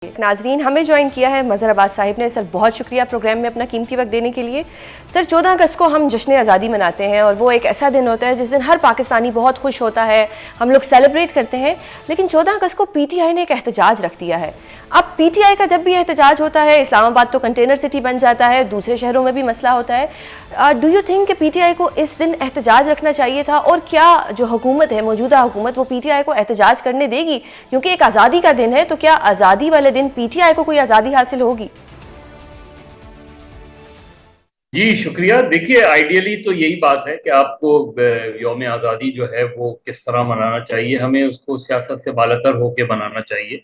ناظرین ہمیں جوائن کیا ہے مظہر عباس صاحب نے. سر بہت شکریہ پروگرام میں اپنا قیمتی وقت دینے کے لیے. سر 14 اگست کو ہم جشن آزادی مناتے ہیں اور وہ ایک ایسا دن ہوتا ہے جس دن ہر پاکستانی بہت خوش ہوتا ہے, ہم لوگ سیلیبریٹ کرتے ہیں. لیکن 14 اگست کو پی ٹی آئی نے ایک احتجاج رکھ دیا ہے. اب پی ٹی آئی کا جب بھی احتجاج ہوتا ہے, اسلام آباد تو کنٹینر سٹی بن جاتا ہے, دوسرے شہروں میں بھی مسئلہ ہوتا ہے. ڈو یو تھنک کہ پی ٹی آئی کو اس دن احتجاج رکھنا چاہیے تھا, اور کیا جو حکومت ہے, موجودہ حکومت, وہ پی ٹی آئی کو احتجاج کرنے دے گی؟ کیونکہ ایک آزادی کا دن ہے, تو کیا آزادی والے دن پی ٹی آئی کو کوئی آزادی حاصل ہوگی؟ جی شکریہ. دیکھیے آئیڈیلی تو یہی بات ہے کہ آپ کو یوم آزادی جو ہے وہ کس طرح منانا چاہیے. ہمیں اس کو سیاست سے بالاتر ہو کے منانا چاہیے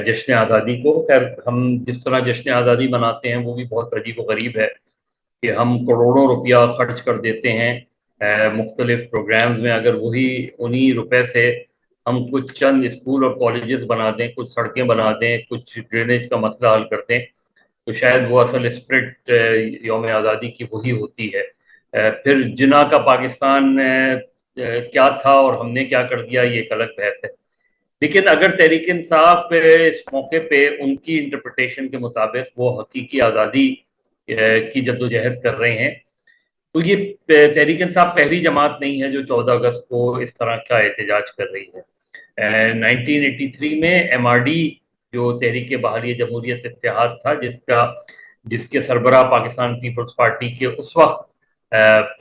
جشن آزادی کو. خیر ہم جس طرح جشن آزادی مناتے ہیں وہ بھی بہت عجیب و غریب ہے کہ ہم کروڑوں روپیہ خرچ کر دیتے ہیں مختلف پروگرامز میں. اگر وہی انہی روپے سے ہم کچھ چند اسکول اور کالجز بنا دیں, کچھ سڑکیں بنا دیں, کچھ ڈرینیج کا مسئلہ حل کر دیں, تو شاید وہ اصل اسپرٹ یوم آزادی کی وہی ہوتی ہے. پھر جناح کا پاکستان کیا تھا اور ہم نے کیا کر دیا, یہ ایک الگ بحث ہے. لیکن اگر تحریک انصاف اس موقع پہ ان کی انٹرپریٹیشن کے مطابق وہ حقیقی آزادی کی جدوجہد کر رہے ہیں, تو یہ تحریک انصاف پہلی جماعت نہیں ہے جو 14 اگست کو اس طرح کا احتجاج کر رہی ہے. 1983 میں ایم آر ڈی جو تحریک بحالی جمہوریت اتحاد تھا, جس کے سربراہ پاکستان پیپلز پارٹی کے اس وقت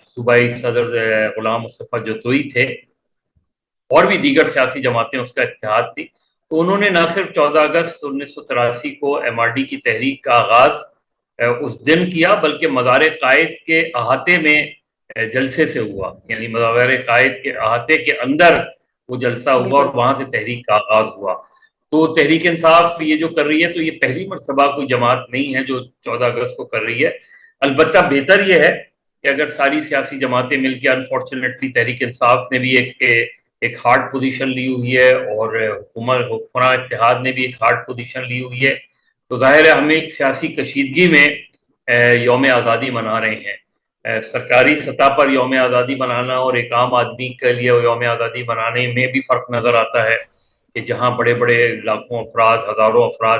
صوبائی صدر غلام مصطفیٰ جتوئی تھے, اور بھی دیگر سیاسی جماعتیں اس کا اتحاد تھی, تو انہوں نے نہ صرف 14 اگست 1983 کو ایم آر ڈی کی تحریک کا آغاز اس دن کیا, بلکہ مزار قائد کے احاطے میں جلسے سے ہوا. یعنی مزار قائد کے احاطے کے اندر وہ جلسہ ہوا اور وہاں سے تحریک کا آغاز ہوا. تو تحریک انصاف یہ جو کر رہی ہے, تو یہ پہلی مرتبہ کوئی جماعت نہیں ہے جو 14 اگست کو کر رہی ہے. البتہ بہتر یہ ہے کہ اگر ساری سیاسی جماعتیں مل کے, انفارچونیٹلی تحریک انصاف نے بھی ایک ہارڈ پوزیشن لی ہوئی ہے, اور حکمراں اتحاد نے بھی ایک ہارڈ پوزیشن لی ہوئی ہے, تو ظاہر ہے ہم ایک سیاسی کشیدگی میں یوم آزادی منا رہے ہیں. سرکاری سطح پر یوم آزادی منانا اور ایک عام آدمی کے لیے یوم آزادی منانے میں بھی فرق نظر آتا ہے کہ جہاں بڑے بڑے لاکھوں افراد, ہزاروں افراد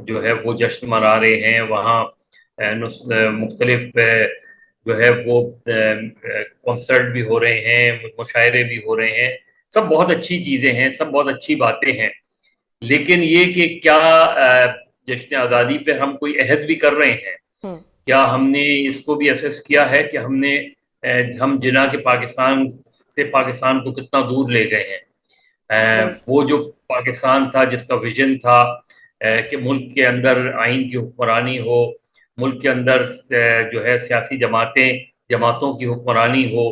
جو ہے وہ جشن منا رہے ہیں, وہاں مختلف جو ہے وہ کنسرٹ بھی ہو رہے ہیں, مشاعرے بھی ہو رہے ہیں. سب بہت اچھی چیزیں ہیں, سب بہت اچھی باتیں ہیں, لیکن یہ کہ کیا جشن آزادی پہ ہم کوئی عہد بھی کر رہے ہیں؟ کیا ہم نے اس کو بھی اسیس کیا ہے کہ ہم جناح کے پاکستان سے پاکستان کو کتنا دور لے گئے ہیں؟ وہ جو پاکستان تھا جس کا ویژن تھا کہ ملک کے اندر آئین کی حکمرانی ہو, ملک کے اندر جو ہے سیاسی جماعتوں کی حکمرانی ہو,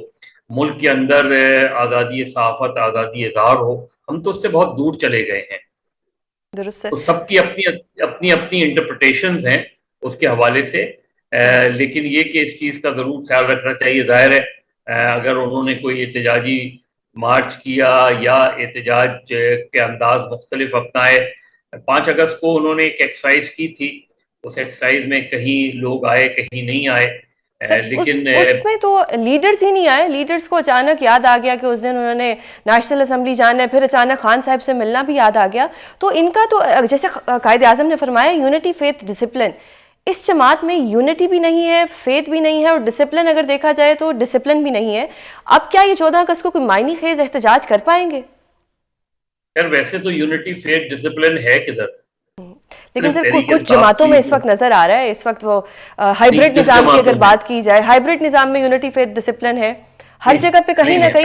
ملک کے اندر آزادی صحافت, آزادی اظہار ہو, ہم تو اس سے بہت دور چلے گئے ہیں. درست ہے. تو سب کی اپنی اپنی انٹرپریٹیشنز ہیں اس کے حوالے سے, لیکن یہ کہ اس چیز کا ضرور خیال رکھنا چاہیے. ظاہر ہے اگر انہوں نے کوئی احتجاجی مارچ کیا یا احتجاج کے انداز مختلف اپنائے, 5 اگست کو انہوں نے ایک ایکسرسائز کی تھی, اس ایکسرسائز میں کہیں لوگ آئے کہیں نہیں آئے, لیکن اس میں تو لیڈرز ہی نہیں آئے. لیڈرز کو اچانک یاد آ گیا کہ اس دن انہوں نے نیشنل اسمبلی جانا ہے, پھر اچانک خان صاحب سے ملنا بھی یاد آ گیا. تو ان کا تو جیسے قائد اعظم نے فرمایا یونٹی فیتھ ڈسپلن, اس جماعت میں یونٹی بھی نہیں ہے, فیتھ بھی نہیں ہے, اور ڈسپلن اگر دیکھا جائے تو ڈسپلن بھی نہیں ہے. اب کیا یہ 14 اگست کو کوئی معنی خیز احتجاج کر پائیں گے؟ خیر ویسے تو یونٹی فیتھ ڈسپلن ہے کدھر؟ لیکن سر کچھ جماعتوں میں اس وقت نظر آ رہا ہے, اس وقت وہ ہائیبرڈ نظام کی اگر بات کی جائے, ہائیبرڈ نظام میں یونٹی فیتھ ڈسپلن ہے ہر جگہ پہ کہیں نہ کہیں.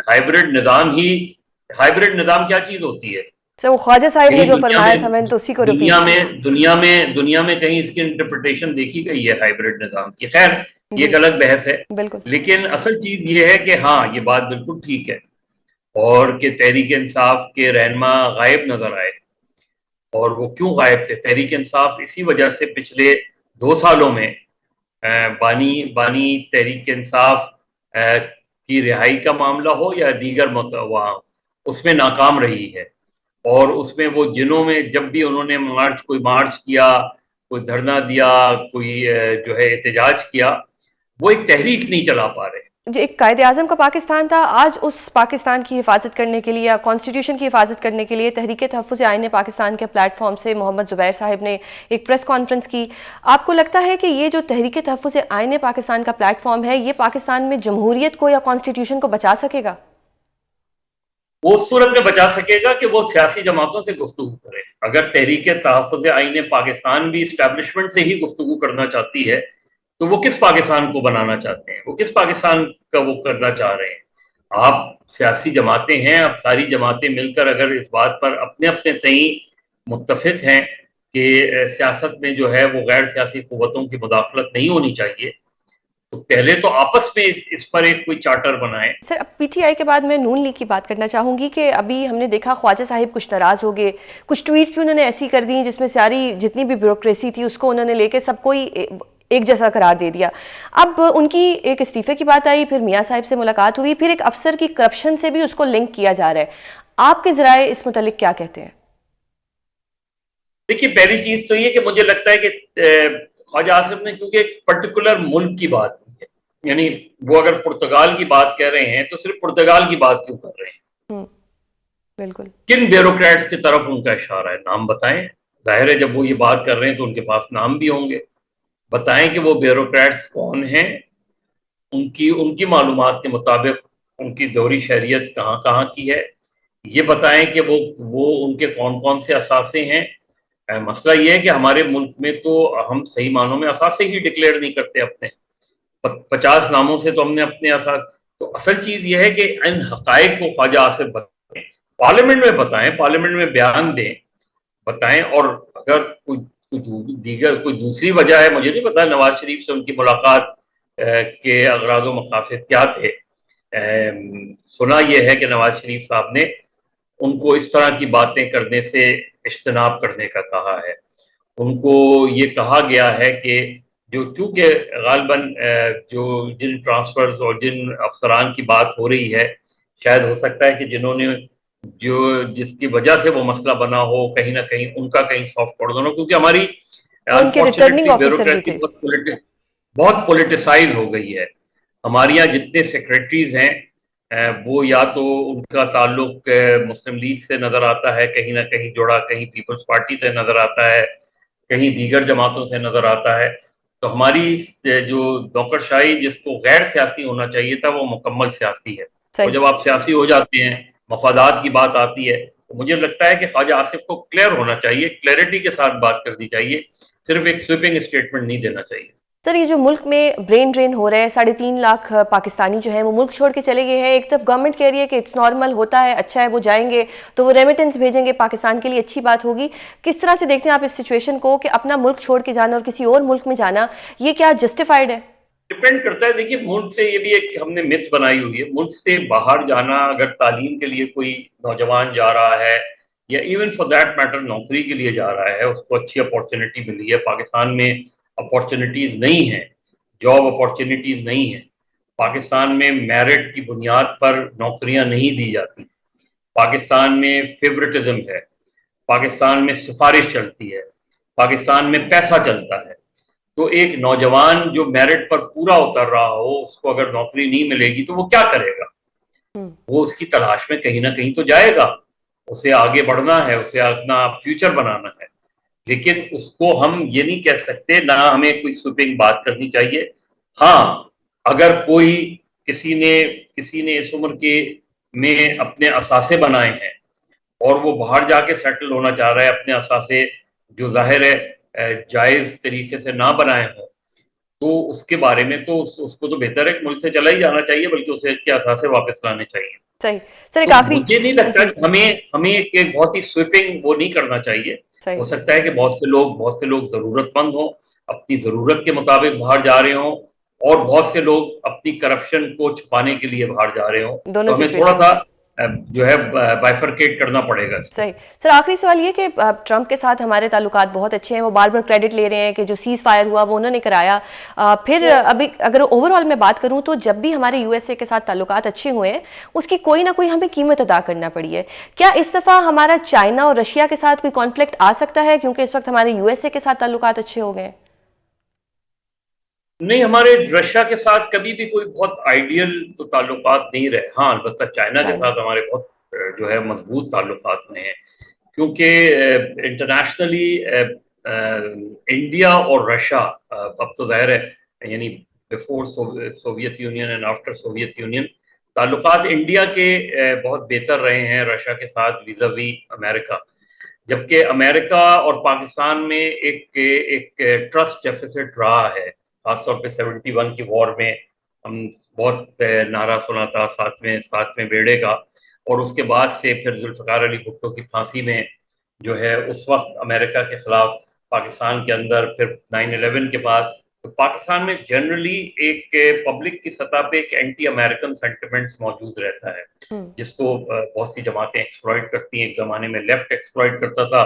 ہائیبرڈ نظام کیا چیز ہوتی ہے؟ سر وہ خواجہ صاحب نے جو فرمایا تھا, میں نے تو اسی کو ریپیٹ کیا. دنیا میں کہیں اس کی انٹرپریٹیشن دیکھی گئی ہے ہائیبرڈ نظام کی. خیر یہ ایک الگ بحث ہے, لیکن اصل چیز یہ ہے کہ ہاں یہ بات بالکل ٹھیک ہے, اور کہ تحریک انصاف کے رہنما غائب نظر آئے. اور وہ کیوں غائب تھے؟ تحریک انصاف اسی وجہ سے پچھلے 2 سالوں میں بانی تحریک انصاف کی رہائی کا معاملہ ہو یا دیگر وہاں اس میں ناکام رہی ہے. اور اس میں وہ جنہوں میں جب بھی انہوں نے کوئی مارچ کیا, کوئی دھرنا دیا, کوئی جو ہے احتجاج کیا, وہ ایک تحریک نہیں چلا پا رہے. جو ایک قائد اعظم کا پاکستان تھا، آج اس پاکستان کی حفاظت کرنے کے لیے یا کانسٹیٹیوشن کی حفاظت کرنے کے لیے تحریک تحفظ آئین پاکستان کے پلیٹ فارم سے محمد زبیر صاحب نے ایک پریس کانفرنس کی. آپ کو لگتا ہے کہ یہ جو تحریک تحفظ آئین پاکستان کا پلیٹ فارم ہے، یہ پاکستان میں جمہوریت کو یا کانسٹیٹیوشن کو بچا سکے گا؟ وہ اس صورت میں بچا سکے گا کہ وہ سیاسی جماعتوں سے گفتگو کرے. اگر تحریک تحفظ آئین پاکستان بھی اسٹیبلشمنٹ سے ہی گفتگو کرنا چاہتی ہے تو وہ کس پاکستان کو بنانا چاہتے ہیں؟ وہ کس پاکستان کا وہ کرنا چاہ رہے ہیں؟ آپ سیاسی جماعتیں ہیں، آپ ساری جماعتیں مل کر اگر اس بات پر اپنے اپنے تئیں متفق ہیں کہ سیاست میں جو ہے وہ غیر سیاسی قوتوں کی مداخلت نہیں ہونی چاہیے، تو پہلے تو آپس میں اس پر ایک کوئی چارٹر بنائیں. سر، اب پی ٹی آئی کے بعد میں نون لیگ کی بات کرنا چاہوں گی کہ ابھی ہم نے دیکھا خواجہ صاحب کچھ ناراض ہو گئے، کچھ ٹویٹس بھی انہوں نے ایسی کر دیں جس میں ساری جتنی بھی بیوروکریسی تھی اس کو انہوں نے لے کے سب کو ہی ایک جیسا قرار دے دیا. اب ان کی ایک استعفے کی بات آئی، پھر میاں صاحب سے ملاقات ہوئی، پھر ایک افسر کی کرپشن سے بھی اس کو لنک کیا جا رہا ہے. آپ کے ذرائع اس متعلق کیا کہتے ہیں؟ دیکھیے، پہلی چیز تو یہ کہ مجھے لگتا ہے کہ خواجہ آصف نے کیونکہ ایک پرٹیکولر ملک کی بات کی ہے، یعنی وہ اگر پرتگال کی بات کہہ رہے ہیں تو صرف پرتگال کی بات کیوں کر رہے ہیں؟ بالکل. کن بیوروکریٹس کی طرف ان کا اشارہ ہے؟ نام بتائیں. ظاہر ہے جب وہ یہ بات کر رہے ہیں تو ان کے پاس نام بھی ہوں گے. بتائیں کہ وہ بیوروکریٹس کون ہیں، ان کی معلومات کے مطابق ان کی دوری شہریت کہاں کہاں کی ہے، یہ بتائیں کہ وہ ان کے کون کون سے اثاثے ہیں. مسئلہ یہ ہے کہ ہمارے ملک میں تو ہم صحیح معنوں میں اثاثے ہی ڈکلیئر نہیں کرتے اپنے. 50 ناموں سے تو ہم نے اپنے تو اصل چیز یہ ہے کہ ان حقائق کو خواجہ آصف بتائیں، پارلیمنٹ میں بتائیں، پارلیمنٹ میں بیان دیں، بتائیں. اور اگر کوئی دوسری وجہ ہے، مجھے نہیں پتا نواز شریف سے ان کی ملاقات کے اغراض و مقاصد کیا تھے. سنا یہ ہے کہ نواز شریف صاحب نے ان کو اس طرح کی باتیں کرنے سے اجتناب کرنے کا کہا ہے. ان کو یہ کہا گیا ہے کہ چونکہ غالباً جن ٹرانسفرز اور جن افسران کی بات ہو رہی ہے، شاید ہو سکتا ہے کہ جنہوں نے جس کی وجہ سے وہ مسئلہ بنا ہو، کہیں نہ کہیں ان کا کہیں سافٹ کارنر ہو، کیونکہ ہماری ان کے ریٹرننگ انفارچونیٹلی آفیسر بھی بیوروکریسی تھے. بہت پولیٹیسائز ہو گئی ہے. ہمارے یہاں جتنے سیکریٹریز ہیں وہ یا تو ان کا تعلق مسلم لیگ سے نظر آتا ہے، کہیں نہ کہیں جڑا، کہیں پیپلز پارٹی سے نظر آتا ہے، کہیں دیگر جماعتوں سے نظر آتا ہے. تو ہماری جو نوکرشاہی جس کو غیر سیاسی ہونا چاہیے تھا وہ مکمل سیاسی ہے. اور جب آپ سیاسی ہو جاتے ہیں، مفادات کی بات آتی ہے، تو مجھے لگتا ہے کہ خواجہ آصف کو کلیئر ہونا چاہیے، کلیئرٹی کے ساتھ بات کرنی چاہیے، صرف ایک سویپنگ اسٹیٹمنٹ نہیں دینا چاہیے. سر، یہ جو ملک میں برین ڈرین ہو رہا ہے، 3.5 لاکھ پاکستانی جو ہیں وہ ملک چھوڑ کے چلے گئے ہیں. ایک طرف گورنمنٹ کہہ رہی ہے کہ اٹس نارمل، ہوتا ہے، اچھا ہے، وہ جائیں گے تو وہ ریمیٹنس بھیجیں گے، پاکستان کے لیے اچھی بات ہوگی. کس طرح سے دیکھتے ہیں آپ اس سچویشن کو کہ اپنا ملک چھوڑ کے جانا اور کسی اور ملک میں جانا، یہ کیا جسٹیفائڈ ہے؟ ڈپینڈ کرتا ہے. دیکھیے، ملک سے یہ بھی ایک ہم نے مت بنائی ہوئی ہے. ملک سے باہر جانا، اگر تعلیم کے لیے کوئی نوجوان جا رہا ہے یا ایون فار دیٹ میٹر نوکری کے لیے جا رہا ہے، اس کو اچھی اپارچونیٹی ملی ہے. پاکستان میں اپارچونیٹیز نہیں ہیں، جاب اپارچونیٹیز نہیں ہیں. پاکستان میں میرٹ کی بنیاد پر نوکریاں نہیں دی جاتی. پاکستان میں فیورٹزم ہے، پاکستان میں سفارش چلتی ہے، پاکستان میں پیسہ چلتا ہے. تو ایک نوجوان جو میرٹ پر پورا اتر رہا ہو، اس کو اگر نوکری نہیں ملے گی تو وہ کیا کرے گا؟ وہ اس کی تلاش میں کہیں نہ کہیں تو جائے گا. اسے آگے بڑھنا ہے، اسے اپنا فیوچر بنانا ہے. لیکن اس کو ہم یہ نہیں کہہ سکتے، نہ ہمیں کوئی سویپنگ بات کرنی چاہیے. ہاں، اگر کسی نے اس عمر کے میں اپنے اثاثے بنائے ہیں اور وہ باہر جا کے سیٹل ہونا چاہ رہا ہے، اپنے اثاثے جو ظاہر ہے جائز طریقے سے نہ بنائے ہوں، تو اس کے بارے میں تو اس کو تو بہتر ہے کہ ملک سے چلا ہی جانا چاہیے، بلکہ اسے کے اثاثے واپس لانے چاہیے. صحیح. سر، ایک تو آخری مجھے نہیں لگتا جی کہ ہمیں ایک بہت ہی سویپنگ وہ نہیں کرنا چاہیے. صحیح. ہو سکتا ہے کہ بہت سے لوگ ضرورت مند ہوں، اپنی ضرورت کے مطابق باہر جا رہے ہوں، اور بہت سے لوگ اپنی کرپشن کو چھپانے کے لیے باہر جا رہے ہوں. دونوں تو ہمیں تھوڑا سچویشن سا میں جو ہے بائفرکیٹ کرنا پڑے گا اس کو. صحیح. سر، آخری سوال یہ کہ ٹرمپ کے ساتھ ہمارے تعلقات بہت اچھے ہیں، وہ بار بار کریڈٹ لے رہے ہیں کہ جو سیز فائر ہوا وہ انہوں نے کرایا. پھر ابھی اگر اوور آل میں بات کروں تو جب بھی ہمارے یو ایس اے کے ساتھ تعلقات اچھے ہوئے ہیں، اس کی کوئی نہ کوئی ہمیں قیمت ادا کرنا پڑی ہے. کیا اس دفعہ ہمارا چائنا اور رشیا کے ساتھ کوئی کانفلکٹ آ سکتا ہے کیونکہ اس وقت ہمارے یو ایس اے کے ساتھ تعلقات اچھے ہو گئے ہیں؟ نہیں، ہمارے رشیا کے ساتھ کبھی بھی کوئی بہت آئیڈیل تو تعلقات نہیں رہے. ہاں البتہ چائنا کے ساتھ ہمارے بہت جو ہے مضبوط تعلقات رہے ہیں، کیونکہ انٹرنیشنلی انڈیا اور رشیا اب تو ظاہر ہے، یعنی before Soviet union and after Soviet union تعلقات انڈیا کے بہت بہتر رہے ہیں رشیا کے ساتھ ویزا وی امریکہ. جبکہ امریکہ اور پاکستان میں ایک ٹرسٹ ڈیفیسٹ رہا ہے، خاص طور پہ 71 کی وار میں ہم بہت نعرہ سنا تھا ساتویں بیڑے کا، اور اس کے بعد سے پھر ذوالفقار علی بھٹو کی پھانسی میں جو ہے اس وقت امریکہ کے خلاف پاکستان کے اندر، پھر 9/11 کے بعد تو پاکستان میں جنرلی ایک پبلک کی سطح پہ ایک اینٹی امریکن سینٹیمنٹس موجود رہتا ہے، جس کو بہت سی جماعتیں ایکسپلائٹ کرتی ہیں. ایک زمانے میں لیفٹ ایکسپلائٹ کرتا تھا،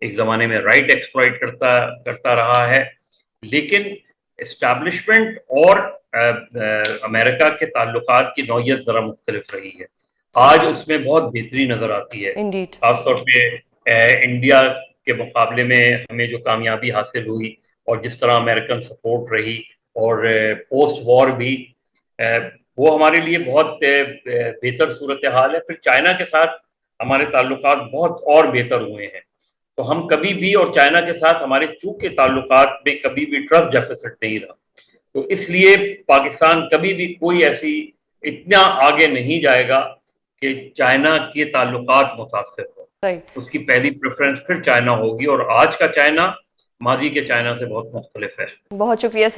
ایک زمانے میں رائٹ ایکسپلائٹ کرتا رہا ہے. لیکن اسٹیبلشمنٹ اور امریکہ کے تعلقات کی نوعیت ذرا مختلف رہی ہے. آج اس میں بہت بہتری نظر آتی ہے، خاص طور پہ انڈیا کے مقابلے میں ہمیں جو کامیابی حاصل ہوئی اور جس طرح امریکن سپورٹ رہی، اور پوسٹ وار بھی وہ ہمارے لیے بہت بہتر صورتحال ہے. پھر چائنا کے ساتھ ہمارے تعلقات بہت اور بہتر ہوئے ہیں. تو ہم کبھی بھی، اور چائنا کے ساتھ ہمارے چونکہ تعلقات میں کبھی بھی ٹرسٹ ڈیفیسٹ نہیں رہا، تو اس لیے پاکستان کبھی بھی کوئی ایسی اتنا آگے نہیں جائے گا کہ چائنا کے تعلقات متاثر ہو. اس کی پہلی پریفرنس پھر چائنا ہوگی، اور آج کا چائنا ماضی کے چائنا سے بہت مختلف ہے. بہت شکریہ سر.